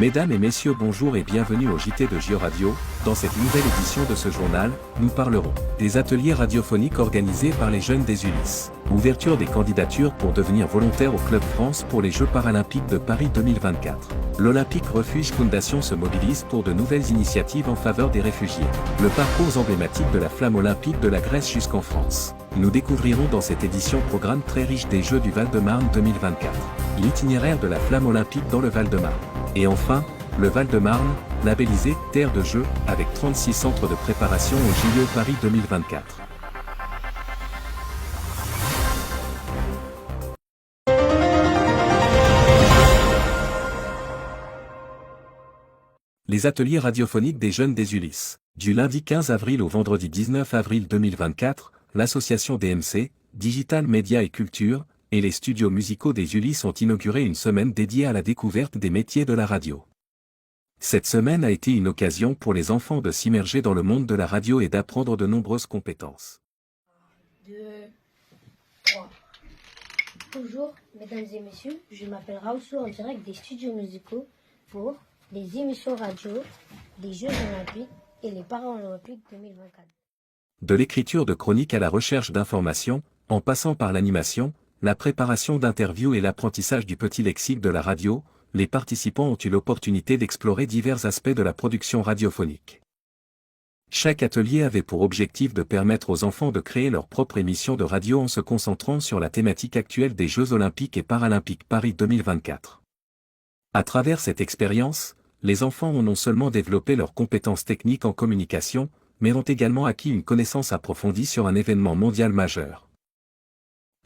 Mesdames et messieurs, bonjour et bienvenue au JT de JO Radio. Dans cette nouvelle édition de ce journal, nous parlerons des ateliers radiophoniques organisés par les jeunes des Ulysses. Ouverture des candidatures pour devenir volontaire au Club France pour les Jeux paralympiques de Paris 2024. L'Olympique Refuge Foundation se mobilise pour de nouvelles initiatives en faveur des réfugiés. Le parcours emblématique de la flamme olympique de la Grèce jusqu'en France. Nous découvrirons dans cette édition programme très riche des Jeux du Val-de-Marne 2024. L'itinéraire de la flamme olympique dans le Val-de-Marne. Et enfin, le Val-de-Marne, labellisé Terre de Jeux, avec 36 centres de préparation au JO Paris 2024. Les ateliers radiophoniques des jeunes des Ulysses. Du lundi 15 avril au vendredi 19 avril 2024, l'association DMC, Digital Média et Culture, et les studios musicaux des Ulysses ont inauguré une semaine dédiée à la découverte des métiers de la radio. Cette semaine a été une occasion pour les enfants de s'immerger dans le monde de la radio et d'apprendre de nombreuses compétences. 2, 3. Bonjour, mesdames et messieurs, je m'appelle Raoussou en direct des studios musicaux pour les émissions radio des Jeux Olympiques et les Paralympiques 2024. De l'écriture de chroniques à la recherche d'informations, en passant par l'animation, la préparation d'interviews et l'apprentissage du petit lexique de la radio, les participants ont eu l'opportunité d'explorer divers aspects de la production radiophonique. Chaque atelier avait pour objectif de permettre aux enfants de créer leur propre émission de radio en se concentrant sur la thématique actuelle des Jeux Olympiques et Paralympiques Paris 2024. À travers cette expérience, les enfants ont non seulement développé leurs compétences techniques en communication, mais ont également acquis une connaissance approfondie sur un événement mondial majeur.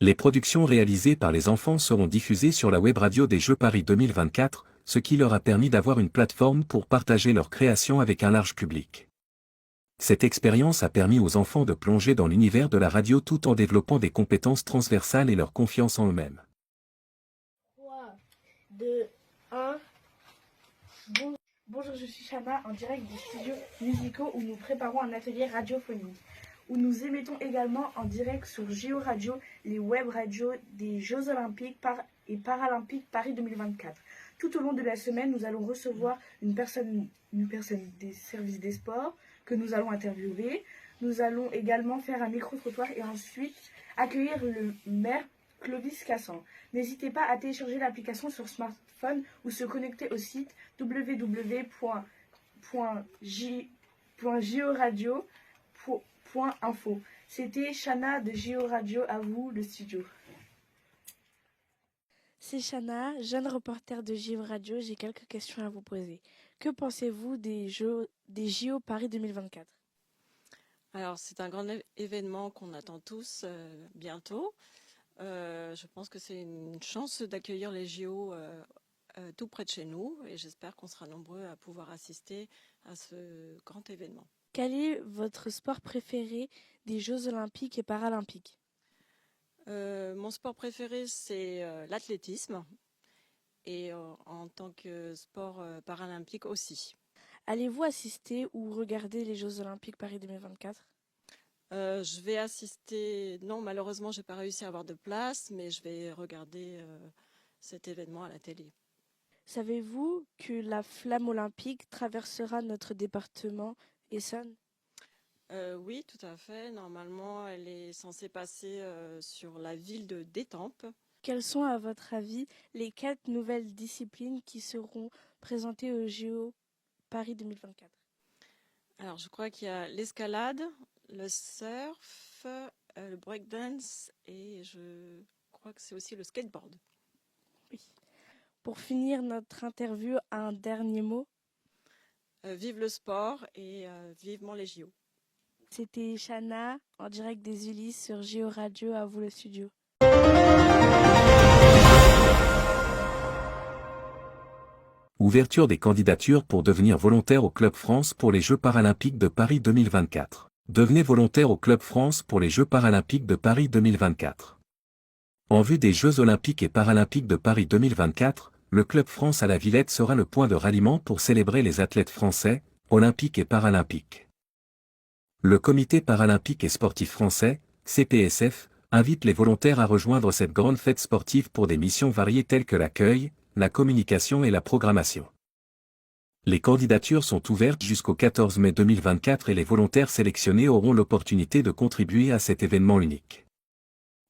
Les productions réalisées par les enfants seront diffusées sur la web radio des Jeux Paris 2024, ce qui leur a permis d'avoir une plateforme pour partager leurs créations avec un large public. Cette expérience a permis aux enfants de plonger dans l'univers de la radio tout en développant des compétences transversales et leur confiance en eux-mêmes. 3, 2, 1. Bonjour, je suis Chana en direct des studios musicaux où nous préparons un atelier radiophonique, où nous émettons également en direct sur JO Radio, les web radios des Jeux Olympiques et Paralympiques Paris 2024. Tout au long de la semaine, nous allons recevoir une personne des services des sports que nous allons interviewer. Nous allons également faire un micro-trottoir et ensuite accueillir le maire Clovis Cassan. N'hésitez pas à télécharger l'application sur smartphone ou se connecter au site www.joradio.info. C'était Chana de JO Radio, à vous le studio. C'est Chana, jeune reporter de JO Radio, j'ai quelques questions à vous poser. Que pensez-vous des JO Paris 2024 ? Alors c'est un grand événement qu'on attend tous bientôt. Je pense que c'est une chance d'accueillir les JO tout près de chez nous et j'espère qu'on sera nombreux à pouvoir assister à ce grand événement. Quel est votre sport préféré des Jeux Olympiques et Paralympiques ? Mon sport préféré, c'est l'athlétisme et en tant que sport paralympique aussi. Allez-vous assister ou regarder les Jeux Olympiques Paris 2024 ? Je vais assister, non malheureusement je n'ai pas réussi à avoir de place, mais je vais regarder cet événement à la télé. Savez-vous que la flamme olympique traversera notre département Essonne ? Oui, tout à fait. Normalement, elle est censée passer sur la ville de d'Étampes. Quelles sont, à votre avis, les 4 nouvelles disciplines qui seront présentées au JO Paris 2024 ? Alors, je crois qu'il y a l'escalade, le surf, le breakdance et je crois que c'est aussi le skateboard. Oui. Pour finir notre interview, un dernier mot. Vive le sport et vivement les JO. C'était Chana en direct des Ulysses sur JO Radio, à vous le studio. Ouverture des candidatures pour devenir volontaire au Club France pour les Jeux paralympiques de Paris 2024. Devenez volontaire au Club France pour les Jeux paralympiques de Paris 2024. En vue des Jeux olympiques et paralympiques de Paris 2024, le Club France à la Villette sera le point de ralliement pour célébrer les athlètes français, olympiques et paralympiques. Le Comité paralympique et sportif français, CPSF, invite les volontaires à rejoindre cette grande fête sportive pour des missions variées telles que l'accueil, la communication et la programmation. Les candidatures sont ouvertes jusqu'au 14 mai 2024 et les volontaires sélectionnés auront l'opportunité de contribuer à cet événement unique.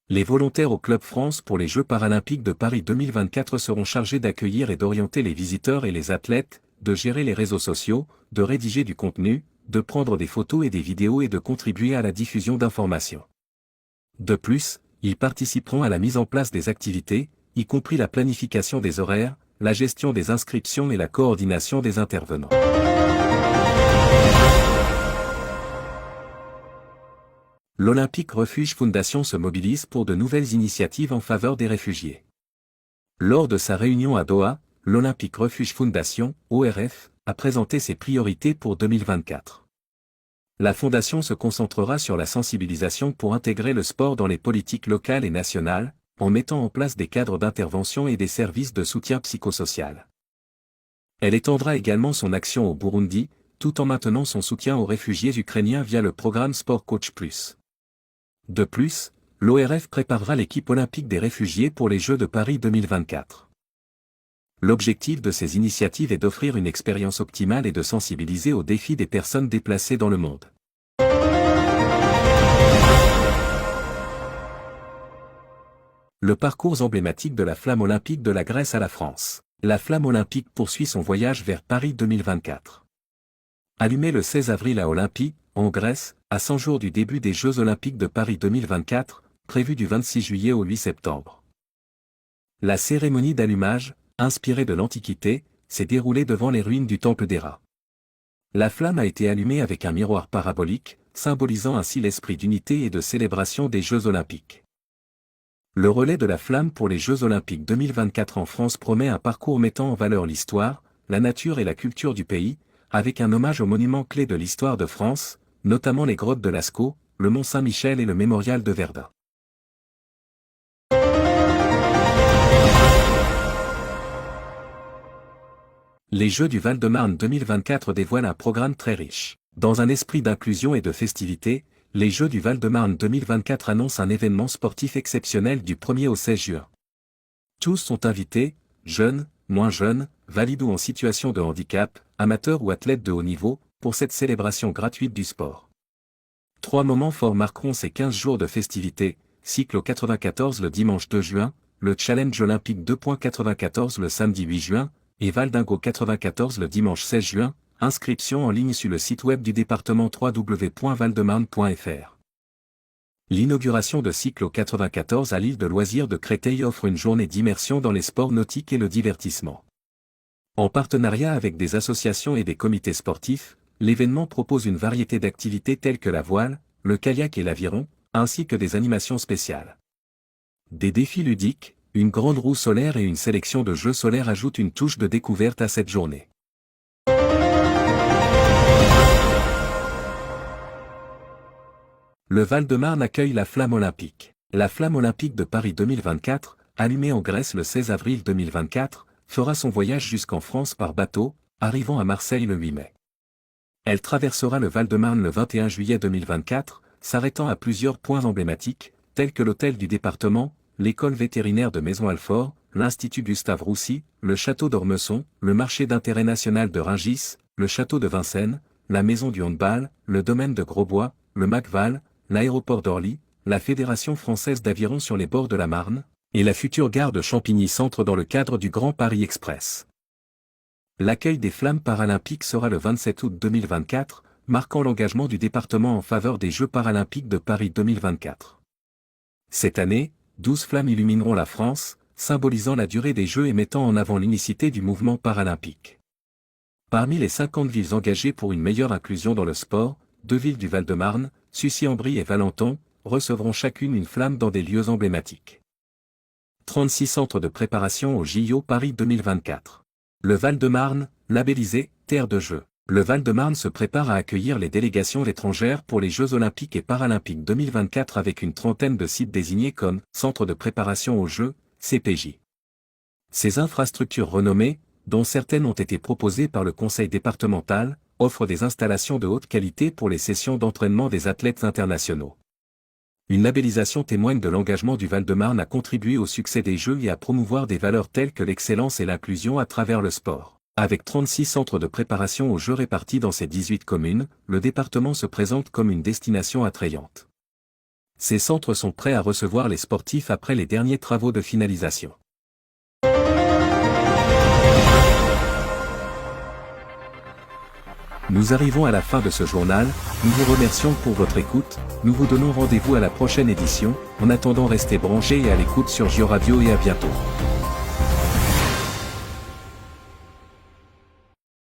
Les volontaires au Club France pour les Jeux paralympiques de Paris 2024 seront chargés d'accueillir et d'orienter les visiteurs et les athlètes, de gérer les réseaux sociaux, de rédiger du contenu, de prendre des photos et des vidéos et de contribuer à la diffusion d'informations. De plus, ils participeront à la mise en place des activités, y compris la planification des horaires, la gestion des inscriptions et la coordination des intervenants. L'Olympique Refuge Foundation se mobilise pour de nouvelles initiatives en faveur des réfugiés. Lors de sa réunion à Doha, l'Olympique Refuge Foundation, ORF, a présenté ses priorités pour 2024. La fondation se concentrera sur la sensibilisation pour intégrer le sport dans les politiques locales et nationales, en mettant en place des cadres d'intervention et des services de soutien psychosocial. Elle étendra également son action au Burundi, tout en maintenant son soutien aux réfugiés ukrainiens via le programme Sport Coach Plus. De plus, l'ORF préparera l'équipe olympique des réfugiés pour les Jeux de Paris 2024. L'objectif de ces initiatives est d'offrir une expérience optimale et de sensibiliser aux défis des personnes déplacées dans le monde. Le parcours emblématique de la flamme olympique de la Grèce à la France. La flamme olympique poursuit son voyage vers Paris 2024. Allumée le 16 avril à Olympie, en Grèce, à 100 jours du début des Jeux olympiques de Paris 2024, prévus du 26 juillet au 8 septembre. La cérémonie d'allumage, inspirée de l'Antiquité, s'est déroulée devant les ruines du temple d'Héra. La flamme a été allumée avec un miroir parabolique, symbolisant ainsi l'esprit d'unité et de célébration des Jeux olympiques. Le relais de la flamme pour les Jeux olympiques 2024 en France promet un parcours mettant en valeur l'histoire, la nature et la culture du pays, avec un hommage aux monuments clés de l'histoire de France, notamment les grottes de Lascaux, le Mont Saint-Michel et le mémorial de Verdun. Les Jeux du Val-de-Marne 2024 dévoilent un programme très riche. Dans un esprit d'inclusion et de festivité, les Jeux du Val-de-Marne 2024 annoncent un événement sportif exceptionnel du 1er au 16 juin. Tous sont invités, jeunes, moins jeunes, valides ou en situation de handicap, amateurs ou athlètes de haut niveau, pour cette célébration gratuite du sport. 3 moments forts marqueront ces 15 jours de festivités: Cyclo 94 le dimanche 2 juin, le Challenge olympique 2.94 le samedi 8 juin, et Val d'Ingo 94 le dimanche 16 juin, inscription en ligne sur le site web du département www.valdemarne.fr. L'inauguration de Cyclo 94 à l'île de loisirs de Créteil offre une journée d'immersion dans les sports nautiques et le divertissement. En partenariat avec des associations et des comités sportifs, l'événement propose une variété d'activités telles que la voile, le kayak et l'aviron, ainsi que des animations spéciales. Des défis ludiques, une grande roue solaire et une sélection de jeux solaires ajoutent une touche de découverte à cette journée. Le Val-de-Marne accueille la flamme olympique. La flamme olympique de Paris 2024, allumée en Grèce le 16 avril 2024, fera son voyage jusqu'en France par bateau, arrivant à Marseille le 8 mai. Elle traversera le Val-de-Marne le 21 juillet 2024, s'arrêtant à plusieurs points emblématiques, tels que l'hôtel du département, l'école vétérinaire de Maison-Alfort, l'Institut Gustave-Roussy, le château d'Ormesson, le marché d'intérêt national de Rungis, le château de Vincennes, la maison du handball, le domaine de Grosbois, le Macval, l'aéroport d'Orly, la Fédération française d'aviron sur les bords de la Marne, et la future gare de Champigny-Centre dans le cadre du Grand Paris Express. L'accueil des flammes paralympiques sera le 27 août 2024, marquant l'engagement du département en faveur des Jeux paralympiques de Paris 2024. Cette année, 12 flammes illumineront la France, symbolisant la durée des Jeux et mettant en avant l'unicité du mouvement paralympique. Parmi les 50 villes engagées pour une meilleure inclusion dans le sport, 2 villes du Val-de-Marne, Sucy-en-Brie et Valenton, recevront chacune une flamme dans des lieux emblématiques. 36 centres de préparation au JO Paris 2024. Le Val-de-Marne, labellisé « Terre de Jeux ». Le Val-de-Marne se prépare à accueillir les délégations étrangères pour les Jeux Olympiques et Paralympiques 2024 avec une trentaine de sites désignés comme « Centre de préparation aux Jeux », CPJ. Ces infrastructures renommées, dont certaines ont été proposées par le conseil départemental, offrent des installations de haute qualité pour les sessions d'entraînement des athlètes internationaux. Une labellisation témoigne de l'engagement du Val-de-Marne à contribuer au succès des Jeux et à promouvoir des valeurs telles que l'excellence et l'inclusion à travers le sport. Avec 36 centres de préparation aux Jeux répartis dans ces 18 communes, le département se présente comme une destination attrayante. Ces centres sont prêts à recevoir les sportifs après les derniers travaux de finalisation. Nous arrivons à la fin de ce journal, nous vous remercions pour votre écoute, nous vous donnons rendez-vous à la prochaine édition, en attendant restez branchés et à l'écoute sur JioRadio et à bientôt.